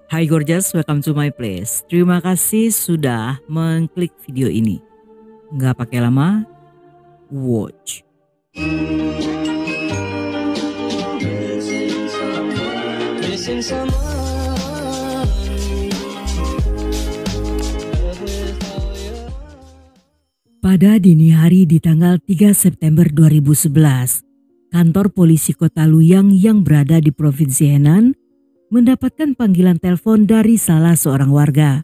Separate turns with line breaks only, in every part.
Hai Gorgeous, welcome to my place. Terima kasih sudah mengklik video ini. Nggak pakai lama, watch. Pada dini hari di tanggal 3 September 2011, kantor polisi kota Luyang yang berada di Provinsi Henan mendapatkan panggilan telepon dari salah seorang warga.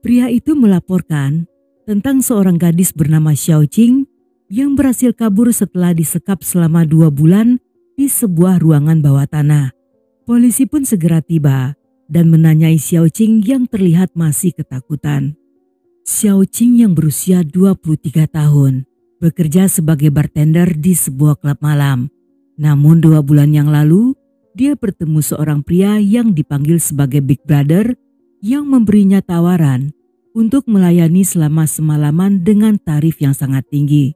Pria itu melaporkan tentang seorang gadis bernama Xiao Qing yang berhasil kabur setelah disekap selama 2 bulan di sebuah ruangan bawah tanah. Polisi pun segera tiba dan menanyai Xiao Qing yang terlihat masih ketakutan. Xiao Qing yang berusia 23 tahun bekerja sebagai bartender di sebuah klub malam. Namun 2 bulan yang lalu, dia bertemu seorang pria yang dipanggil sebagai Big Brother yang memberinya tawaran untuk melayani selama semalaman dengan tarif yang sangat tinggi.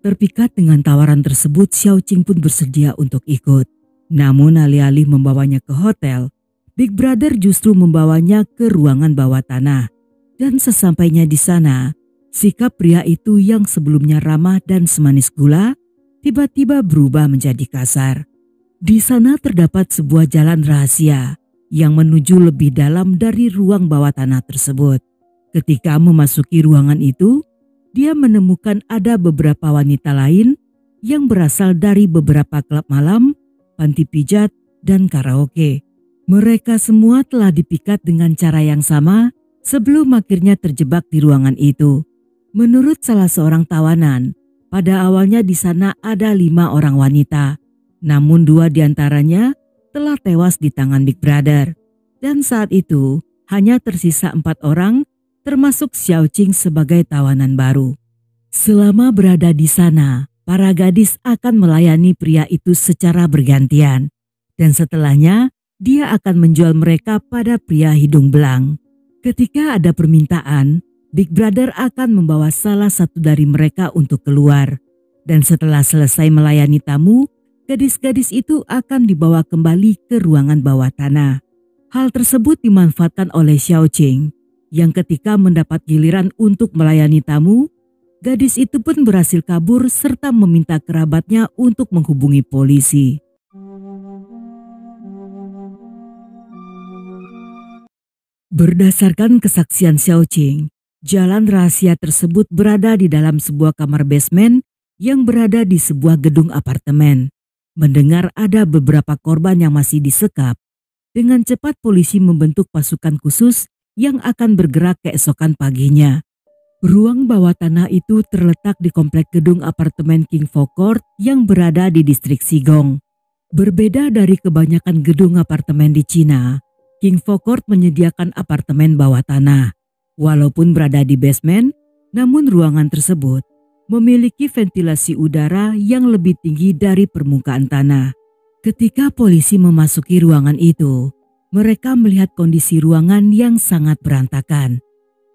Terpikat dengan tawaran tersebut, Xiao Qing pun bersedia untuk ikut. Namun alih-alih membawanya ke hotel, Big Brother justru membawanya ke ruangan bawah tanah. Dan sesampainya di sana, sikap pria itu yang sebelumnya ramah dan semanis gula, tiba-tiba berubah menjadi kasar. Di sana terdapat sebuah jalan rahasia yang menuju lebih dalam dari ruang bawah tanah tersebut. Ketika memasuki ruangan itu, dia menemukan ada beberapa wanita lain yang berasal dari beberapa klub malam, panti pijat, dan karaoke. Mereka semua telah dipikat dengan cara yang sama sebelum akhirnya terjebak di ruangan itu. Menurut salah seorang tawanan, pada awalnya di sana ada 5 orang wanita. Namun 2 diantaranya telah tewas di tangan Big Brother. Dan saat itu hanya tersisa 4 orang termasuk Xiao Qing sebagai tawanan baru. Selama berada di sana, para gadis akan melayani pria itu secara bergantian. Dan setelahnya dia akan menjual mereka pada pria hidung belang. Ketika ada permintaan, Big Brother akan membawa salah satu dari mereka untuk keluar. Dan setelah selesai melayani tamu, gadis-gadis itu akan dibawa kembali ke ruangan bawah tanah. Hal tersebut dimanfaatkan oleh Xiao Qing, yang ketika mendapat giliran untuk melayani tamu, gadis itu pun berhasil kabur serta meminta kerabatnya untuk menghubungi polisi. Berdasarkan kesaksian Xiao Qing, jalan rahasia tersebut berada di dalam sebuah kamar basement yang berada di sebuah gedung apartemen. Mendengar ada beberapa korban yang masih disekap, dengan cepat polisi membentuk pasukan khusus yang akan bergerak keesokan paginya. Ruang bawah tanah itu terletak di komplek gedung apartemen King Fo Court yang berada di distrik Sigong. Berbeda dari kebanyakan gedung apartemen di Cina, King Fo Court menyediakan apartemen bawah tanah. Walaupun berada di basement, namun ruangan tersebut memiliki ventilasi udara yang lebih tinggi dari permukaan tanah. Ketika polisi memasuki ruangan itu, mereka melihat kondisi ruangan yang sangat berantakan.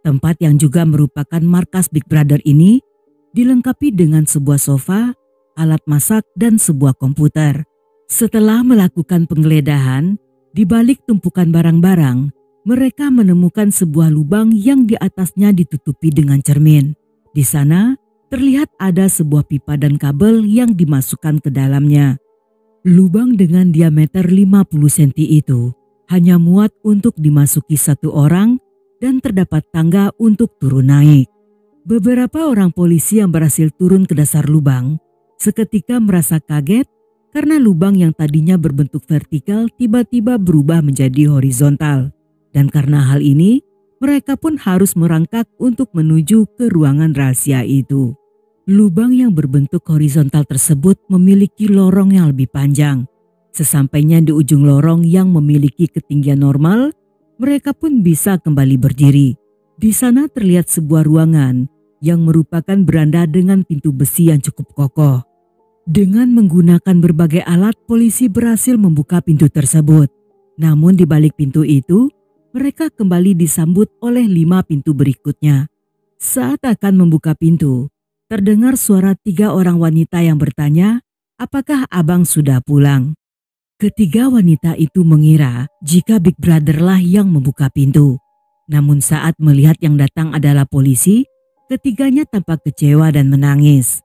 Tempat yang juga merupakan markas Big Brother ini dilengkapi dengan sebuah sofa, alat masak, dan sebuah komputer. Setelah melakukan penggeledahan, di balik tumpukan barang-barang, mereka menemukan sebuah lubang yang di atasnya ditutupi dengan cermin. Di sana, terlihat ada sebuah pipa dan kabel yang dimasukkan ke dalamnya. Lubang dengan diameter 50 cm itu hanya muat untuk dimasuki 1 orang dan terdapat tangga untuk turun naik. Beberapa orang polisi yang berhasil turun ke dasar lubang seketika merasa kaget karena lubang yang tadinya berbentuk vertikal tiba-tiba berubah menjadi horizontal. Dan karena hal ini, mereka pun harus merangkak untuk menuju ke ruangan rahasia itu. Lubang yang berbentuk horizontal tersebut memiliki lorong yang lebih panjang. Sesampainya di ujung lorong yang memiliki ketinggian normal, mereka pun bisa kembali berdiri. Di sana terlihat sebuah ruangan yang merupakan beranda dengan pintu besi yang cukup kokoh. Dengan menggunakan berbagai alat, polisi berhasil membuka pintu tersebut. Namun di balik pintu itu, mereka kembali disambut oleh 5 pintu berikutnya. Saat akan membuka pintu, terdengar suara 3 orang wanita yang bertanya, "Apakah abang sudah pulang?" Ketiga wanita itu mengira jika Big Brother lah yang membuka pintu. Namun saat melihat yang datang adalah polisi, ketiganya tampak kecewa dan menangis.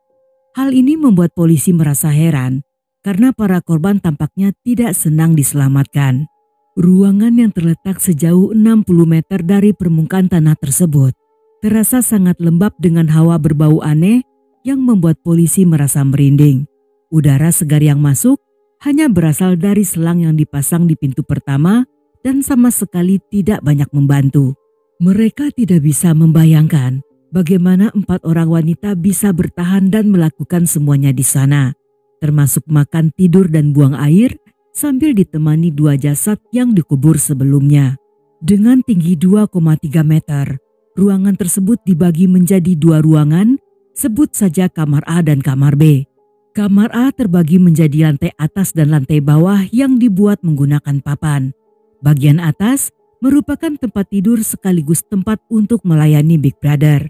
Hal ini membuat polisi merasa heran karena para korban tampaknya tidak senang diselamatkan. Ruangan yang terletak sejauh 60 meter dari permukaan tanah tersebut terasa sangat lembab dengan hawa berbau aneh yang membuat polisi merasa merinding. Udara segar yang masuk hanya berasal dari selang yang dipasang di pintu pertama dan sama sekali tidak banyak membantu. Mereka tidak bisa membayangkan bagaimana 4 orang wanita bisa bertahan dan melakukan semuanya di sana, termasuk makan, tidur, dan buang air sambil ditemani 2 jasad yang dikubur sebelumnya. Dengan tinggi 2,3 meter, ruangan tersebut dibagi menjadi 2 ruangan, sebut saja kamar A dan kamar B. Kamar A terbagi menjadi lantai atas dan lantai bawah yang dibuat menggunakan papan. Bagian atas merupakan tempat tidur sekaligus tempat untuk melayani Big Brother.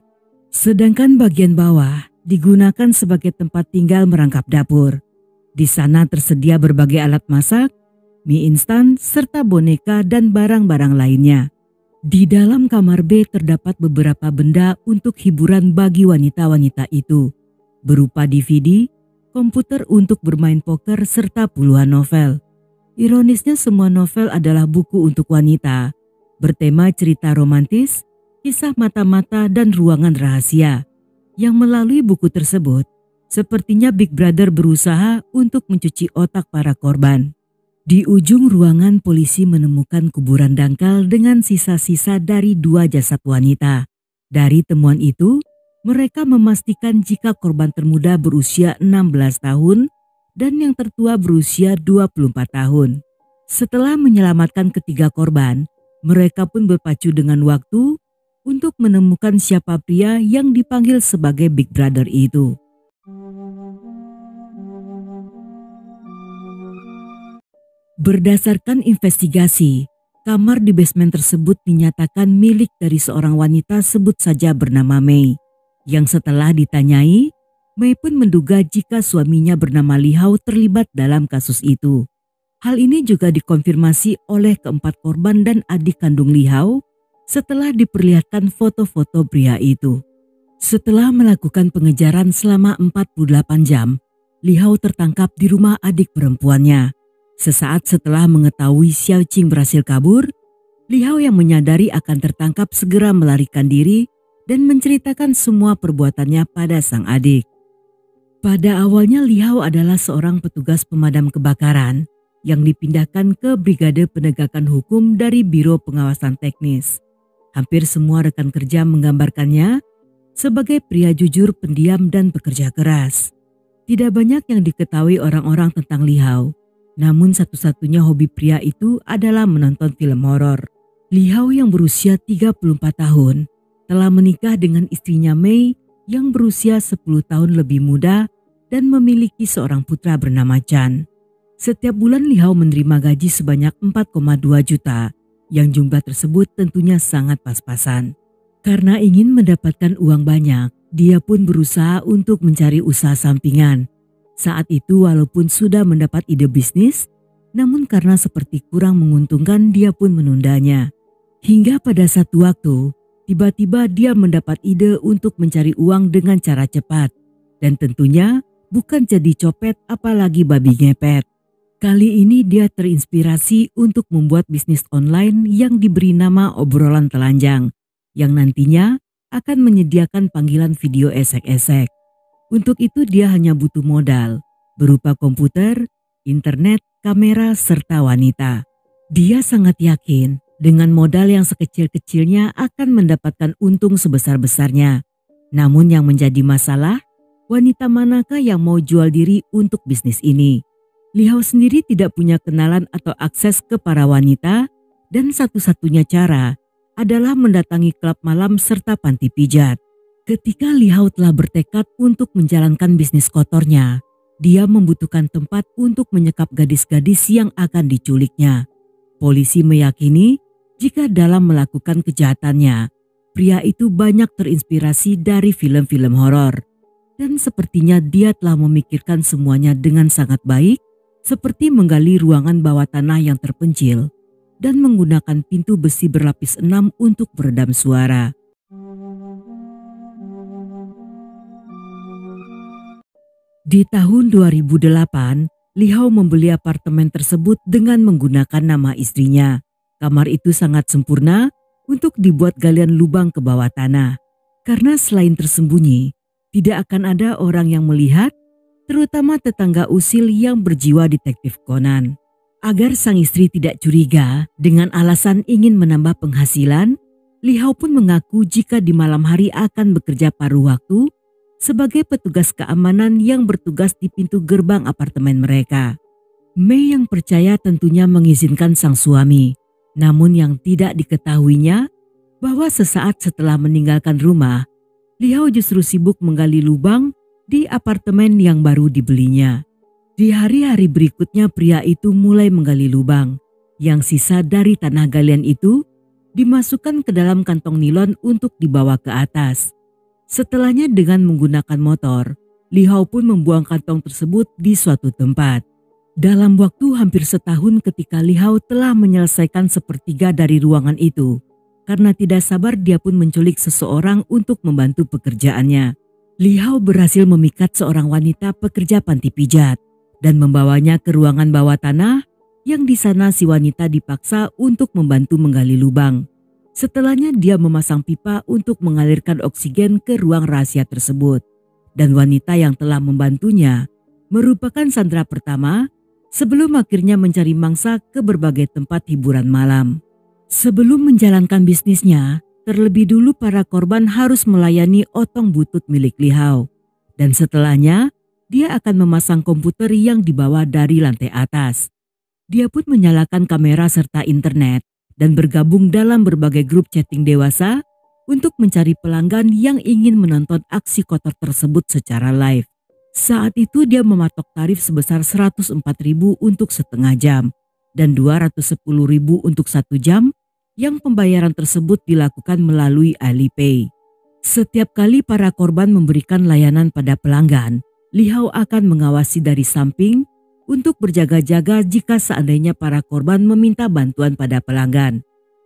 Sedangkan bagian bawah digunakan sebagai tempat tinggal merangkap dapur. Di sana tersedia berbagai alat masak, mie instan, serta boneka dan barang-barang lainnya. Di dalam kamar B terdapat beberapa benda untuk hiburan bagi wanita-wanita itu, berupa DVD, komputer untuk bermain poker, serta puluhan novel. Ironisnya semua novel adalah buku untuk wanita, bertema cerita romantis, kisah mata-mata dan ruangan rahasia. Yang melalui buku tersebut, sepertinya Big Brother berusaha untuk mencuci otak para korban. Di ujung ruangan polisi menemukan kuburan dangkal dengan sisa-sisa dari 2 jasad wanita. Dari temuan itu, mereka memastikan jika korban termuda berusia 16 tahun dan yang tertua berusia 24 tahun. Setelah menyelamatkan ketiga korban, mereka pun berpacu dengan waktu untuk menemukan siapa pria yang dipanggil sebagai Big Brother itu. Berdasarkan investigasi, kamar di basement tersebut dinyatakan milik dari seorang wanita sebut saja bernama Mei. Yang setelah ditanyai, Mei pun menduga jika suaminya bernama Lihao terlibat dalam kasus itu. Hal ini juga dikonfirmasi oleh keempat korban dan adik kandung Lihao setelah diperlihatkan foto-foto pria itu. Setelah melakukan pengejaran selama 48 jam, Lihao tertangkap di rumah adik perempuannya. Sesaat setelah mengetahui Xiao Qing berhasil kabur, Lihao yang menyadari akan tertangkap segera melarikan diri dan menceritakan semua perbuatannya pada sang adik. Pada awalnya Lihao adalah seorang petugas pemadam kebakaran yang dipindahkan ke Brigade Penegakan Hukum dari Biro Pengawasan Teknis. Hampir semua rekan kerja menggambarkannya sebagai pria jujur, pendiam, dan pekerja keras. Tidak banyak yang diketahui orang-orang tentang Lihao, namun satu-satunya hobi pria itu adalah menonton film horor. Lihao yang berusia 34 tahun telah menikah dengan istrinya Mei yang berusia 10 tahun lebih muda dan memiliki seorang putra bernama Chan. Setiap bulan Lihao menerima gaji sebanyak 4,2 juta, yang jumlah tersebut tentunya sangat pas-pasan. Karena ingin mendapatkan uang banyak, dia pun berusaha untuk mencari usaha sampingan. Saat itu walaupun sudah mendapat ide bisnis, namun karena seperti kurang menguntungkan dia pun menundanya. Hingga pada satu waktu, tiba-tiba dia mendapat ide untuk mencari uang dengan cara cepat. Dan tentunya bukan jadi copet apalagi babi ngepet. Kali ini dia terinspirasi untuk membuat bisnis online yang diberi nama Obrolan Telanjang, yang nantinya akan menyediakan panggilan video esek-esek. Untuk itu dia hanya butuh modal, berupa komputer, internet, kamera, serta wanita. Dia sangat yakin dengan modal yang sekecil-kecilnya akan mendapatkan untung sebesar-besarnya. Namun yang menjadi masalah, wanita manakah yang mau jual diri untuk bisnis ini? Lihao sendiri tidak punya kenalan atau akses ke para wanita dan satu-satunya cara adalah mendatangi klub malam serta panti pijat. Ketika Lihao telah bertekad untuk menjalankan bisnis kotornya, dia membutuhkan tempat untuk menyekap gadis-gadis yang akan diculiknya. Polisi meyakini jika dalam melakukan kejahatannya, pria itu banyak terinspirasi dari film-film horor. Dan sepertinya dia telah memikirkan semuanya dengan sangat baik seperti menggali ruangan bawah tanah yang terpencil dan menggunakan pintu besi berlapis 6 untuk meredam suara. Di tahun 2008, Lee Hao membeli apartemen tersebut dengan menggunakan nama istrinya. Kamar itu sangat sempurna untuk dibuat galian lubang ke bawah tanah. Karena selain tersembunyi, tidak akan ada orang yang melihat, terutama tetangga usil yang berjiwa detektif Conan. Agar sang istri tidak curiga dengan alasan ingin menambah penghasilan, Lee Hao pun mengaku jika di malam hari akan bekerja paruh waktu sebagai petugas keamanan yang bertugas di pintu gerbang apartemen mereka. Mei yang percaya tentunya mengizinkan sang suami, namun yang tidak diketahuinya bahwa sesaat setelah meninggalkan rumah, Lee Hao justru sibuk menggali lubang di apartemen yang baru dibelinya. Di hari-hari berikutnya pria itu mulai menggali lubang. Yang sisa dari tanah galian itu dimasukkan ke dalam kantong nilon untuk dibawa ke atas. Setelahnya dengan menggunakan motor, Lee Hao pun membuang kantong tersebut di suatu tempat. Dalam waktu hampir setahun ketika Lee Hao telah menyelesaikan sepertiga dari ruangan itu, karena tidak sabar dia pun menculik seseorang untuk membantu pekerjaannya. Lee Hao berhasil memikat seorang wanita pekerja panti pijat dan membawanya ke ruangan bawah tanah yang di sana si wanita dipaksa untuk membantu menggali lubang. Setelahnya dia memasang pipa untuk mengalirkan oksigen ke ruang rahasia tersebut. Dan wanita yang telah membantunya merupakan sandera pertama sebelum akhirnya mencari mangsa ke berbagai tempat hiburan malam. Sebelum menjalankan bisnisnya, terlebih dulu para korban harus melayani otong butut milik Lee Hao. Dan setelahnya, dia akan memasang komputer yang dibawa dari lantai atas. Dia pun menyalakan kamera serta internet dan bergabung dalam berbagai grup chatting dewasa untuk mencari pelanggan yang ingin menonton aksi kotor tersebut secara live. Saat itu dia mematok tarif sebesar 104.000 untuk setengah jam dan 210.000 untuk 1 jam yang pembayaran tersebut dilakukan melalui Alipay. Setiap kali para korban memberikan layanan pada pelanggan, Lee Hao akan mengawasi dari samping untuk berjaga-jaga jika seandainya para korban meminta bantuan pada pelanggan.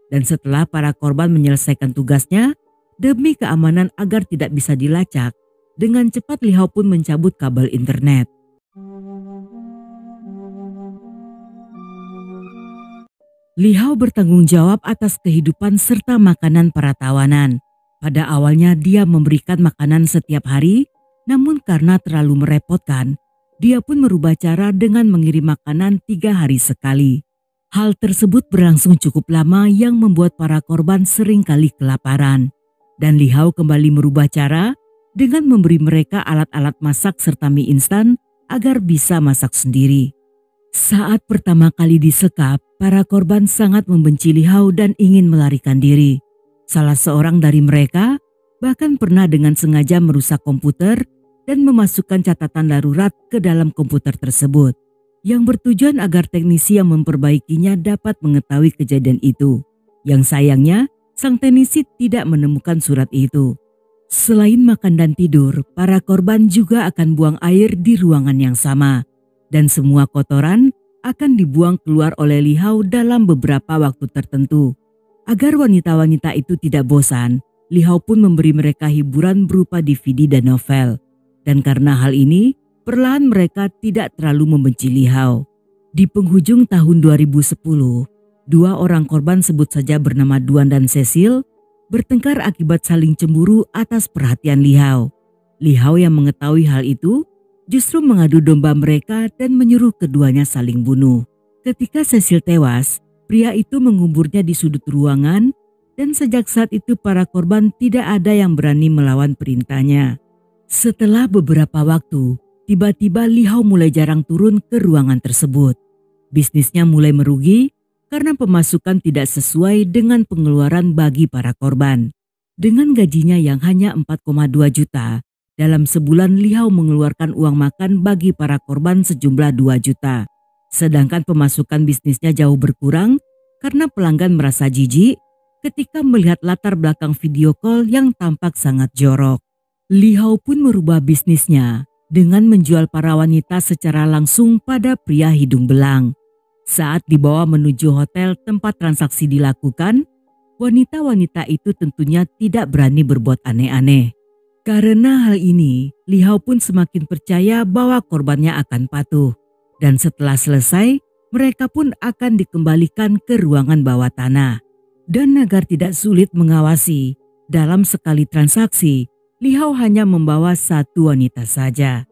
Dan setelah para korban menyelesaikan tugasnya, demi keamanan agar tidak bisa dilacak, dengan cepat Lee Hao pun mencabut kabel internet. Lee Hao bertanggung jawab atas kehidupan serta makanan para tawanan. Pada awalnya dia memberikan makanan setiap hari, namun karena terlalu merepotkan, dia pun merubah cara dengan mengirim makanan 3 hari sekali. Hal tersebut berlangsung cukup lama yang membuat para korban seringkali kelaparan. Dan Lee Hao kembali merubah cara dengan memberi mereka alat-alat masak serta mie instan agar bisa masak sendiri. Saat pertama kali disekap, para korban sangat membenci Lee Hao dan ingin melarikan diri. Salah seorang dari mereka bahkan pernah dengan sengaja merusak komputer dan memasukkan catatan darurat ke dalam komputer tersebut, yang bertujuan agar teknisi yang memperbaikinya dapat mengetahui kejadian itu. Yang sayangnya, sang teknisi tidak menemukan surat itu. Selain makan dan tidur, para korban juga akan buang air di ruangan yang sama. Dan semua kotoran akan dibuang keluar oleh Lee Hao dalam beberapa waktu tertentu. Agar wanita-wanita itu tidak bosan, Lee Hao pun memberi mereka hiburan berupa DVD dan novel. Dan karena hal ini, perlahan mereka tidak terlalu membenci Lee Hao. Di penghujung tahun 2010, 2 orang korban sebut saja bernama Duan dan Cecil bertengkar akibat saling cemburu atas perhatian Lee Hao. Lee Hao yang mengetahui hal itu justru mengadu domba mereka dan menyuruh keduanya saling bunuh. Ketika Cecil tewas, pria itu menguburnya di sudut ruangan dan sejak saat itu para korban tidak ada yang berani melawan perintahnya. Setelah beberapa waktu, tiba-tiba Lee Hao mulai jarang turun ke ruangan tersebut. Bisnisnya mulai merugi karena pemasukan tidak sesuai dengan pengeluaran bagi para korban. Dengan gajinya yang hanya 4,2 juta, dalam sebulan Lee Hao mengeluarkan uang makan bagi para korban sejumlah 2 juta. Sedangkan pemasukan bisnisnya jauh berkurang karena pelanggan merasa jijik ketika melihat latar belakang video call yang tampak sangat jorok. Lee Hao pun merubah bisnisnya dengan menjual para wanita secara langsung pada pria hidung belang. Saat dibawa menuju hotel tempat transaksi dilakukan, wanita-wanita itu tentunya tidak berani berbuat aneh-aneh. Karena hal ini, Li Hao pun semakin percaya bahwa korbannya akan patuh. Dan setelah selesai, mereka pun akan dikembalikan ke ruangan bawah tanah. Dan agar tidak sulit mengawasi, dalam sekali transaksi, Li Hao hanya membawa satu wanita saja.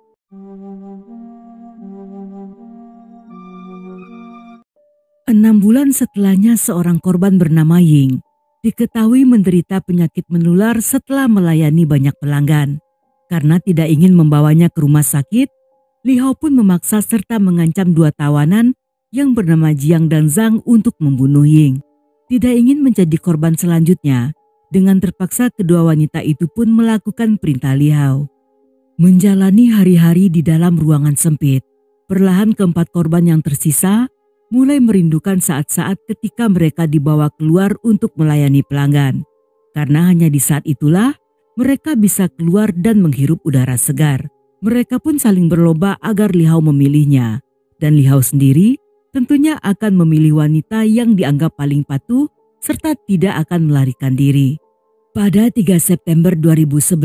Enam bulan setelahnya seorang korban bernama Ying diketahui menderita penyakit menular setelah melayani banyak pelanggan. Karena tidak ingin membawanya ke rumah sakit, Li Hao pun memaksa serta mengancam dua tawanan yang bernama Jiang dan Zhang untuk membunuh Ying. Tidak ingin menjadi korban selanjutnya, dengan terpaksa kedua wanita itu pun melakukan perintah Li Hao. Menjalani hari-hari di dalam ruangan sempit, perlahan keempat korban yang tersisa mulai merindukan saat-saat ketika mereka dibawa keluar untuk melayani pelanggan. Karena hanya di saat itulah mereka bisa keluar dan menghirup udara segar. Mereka pun saling berlomba agar Li Hao memilihnya. Dan Li Hao sendiri tentunya akan memilih wanita yang dianggap paling patuh serta tidak akan melarikan diri. Pada 3 September 2011,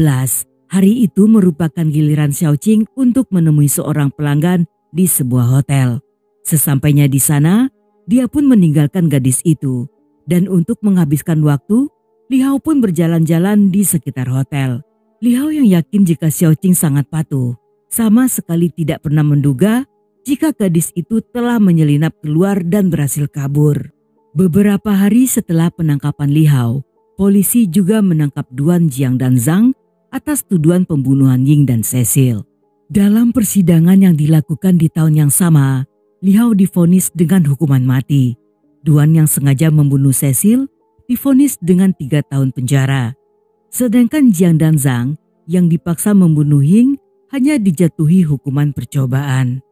hari itu merupakan giliran Xiaoqing untuk menemui seorang pelanggan di sebuah hotel. Sesampainya di sana, dia pun meninggalkan gadis itu. Dan untuk menghabiskan waktu, Li Hao pun berjalan-jalan di sekitar hotel. Li Hao yang yakin jika Xiaoqing sangat patuh, sama sekali tidak pernah menduga jika gadis itu telah menyelinap keluar dan berhasil kabur. Beberapa hari setelah penangkapan Li Hao, polisi juga menangkap Duan Jiang dan Zhang atas tuduhan pembunuhan Ying dan Cecil. Dalam persidangan yang dilakukan di tahun yang sama, Li Hao divonis dengan hukuman mati. Duan yang sengaja membunuh Cecil divonis dengan 3 tahun penjara. Sedangkan Jiang dan Zhang yang dipaksa membunuh Ying hanya dijatuhi hukuman percobaan.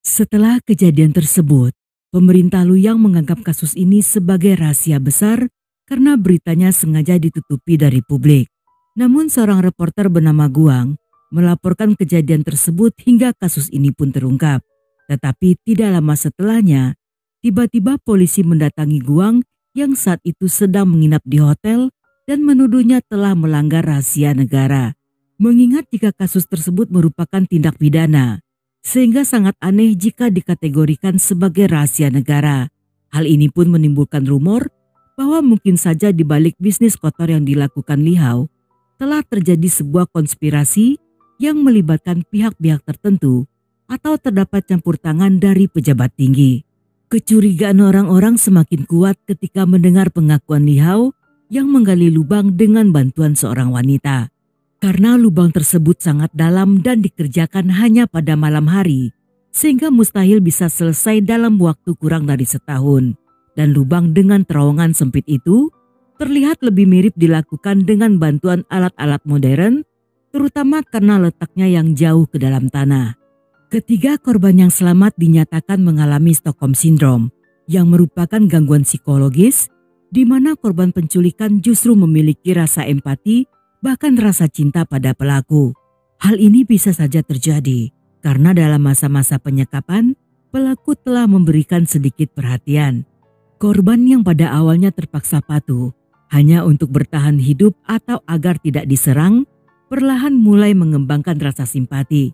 Setelah kejadian tersebut, pemerintah Luoyang menganggap kasus ini sebagai rahasia besar karena beritanya sengaja ditutupi dari publik. Namun seorang reporter bernama Guang melaporkan kejadian tersebut hingga kasus ini pun terungkap. Tetapi tidak lama setelahnya, tiba-tiba polisi mendatangi Guang yang saat itu sedang menginap di hotel dan menuduhnya telah melanggar rahasia negara. Mengingat jika kasus tersebut merupakan tindak pidana, sehingga sangat aneh jika dikategorikan sebagai rahasia negara. Hal ini pun menimbulkan rumor bahwa mungkin saja di balik bisnis kotor yang dilakukan Li Hao telah terjadi sebuah konspirasi yang melibatkan pihak-pihak tertentu atau terdapat campur tangan dari pejabat tinggi. Kecurigaan orang-orang semakin kuat ketika mendengar pengakuan Li Hao yang menggali lubang dengan bantuan seorang wanita. Karena lubang tersebut sangat dalam dan dikerjakan hanya pada malam hari, sehingga mustahil bisa selesai dalam waktu kurang dari setahun. Dan lubang dengan terowongan sempit itu terlihat lebih mirip dilakukan dengan bantuan alat-alat modern, terutama karena letaknya yang jauh ke dalam tanah. Ketiga korban yang selamat dinyatakan mengalami Stockholm Syndrome, yang merupakan gangguan psikologis, di mana korban penculikan justru memiliki rasa empati bahkan rasa cinta pada pelaku. Hal ini bisa saja terjadi karena dalam masa-masa penyekapan, pelaku telah memberikan sedikit perhatian. Korban yang pada awalnya terpaksa patuh hanya untuk bertahan hidup atau agar tidak diserang, perlahan mulai mengembangkan rasa simpati.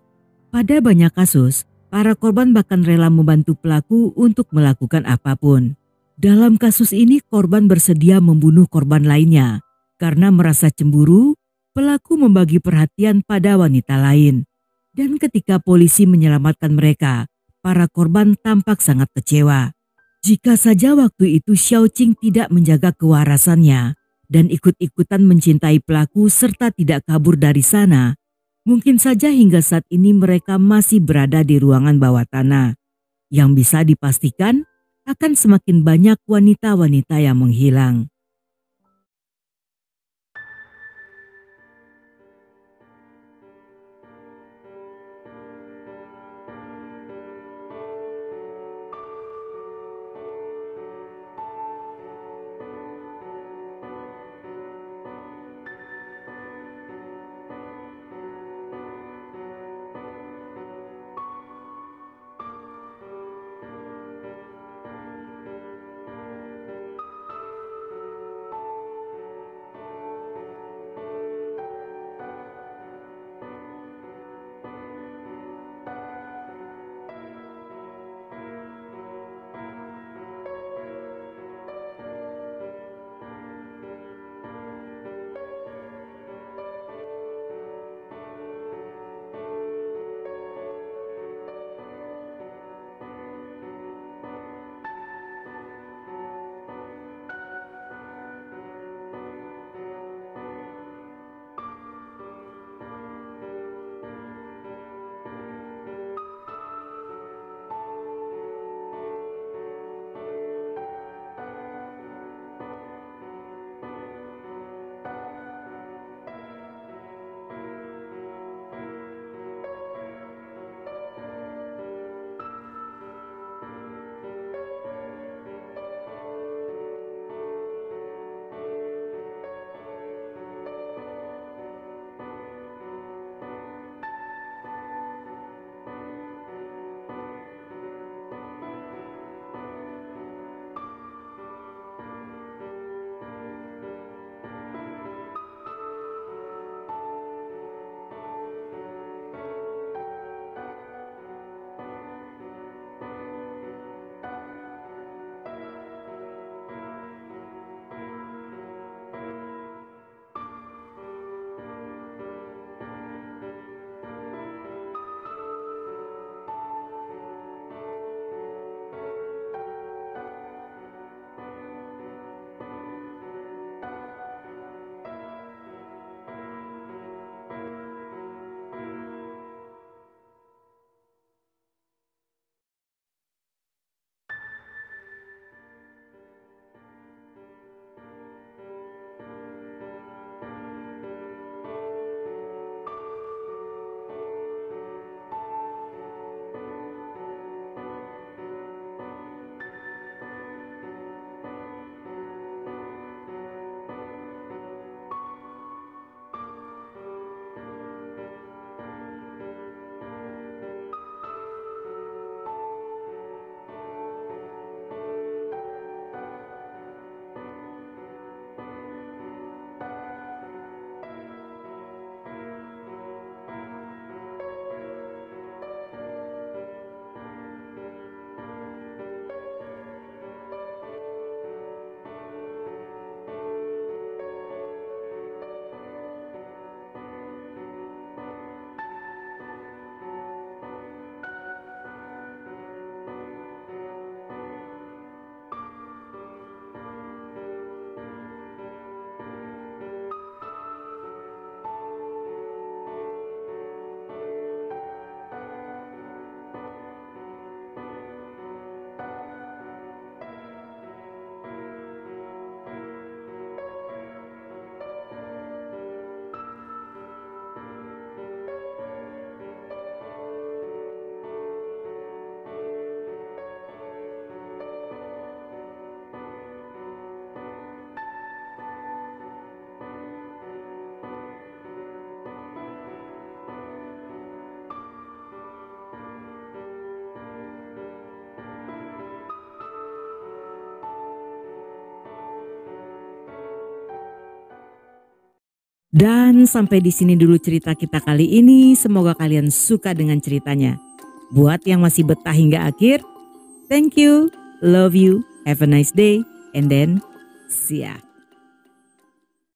Pada banyak kasus, para korban bahkan rela membantu pelaku untuk melakukan apapun. Dalam kasus ini, korban bersedia membunuh korban lainnya. Karena merasa cemburu, pelaku membagi perhatian pada wanita lain. Dan ketika polisi menyelamatkan mereka, para korban tampak sangat kecewa. Jika saja waktu itu Xiaoqing tidak menjaga kewarasannya dan ikut-ikutan mencintai pelaku serta tidak kabur dari sana, mungkin saja hingga saat ini mereka masih berada di ruangan bawah tanah. Yang bisa dipastikan akan semakin banyak wanita-wanita yang menghilang. Dan sampai di sini dulu cerita kita kali ini. Semoga kalian suka dengan ceritanya. Buat yang masih betah hingga akhir, thank you, love you, have a nice day, and then see ya.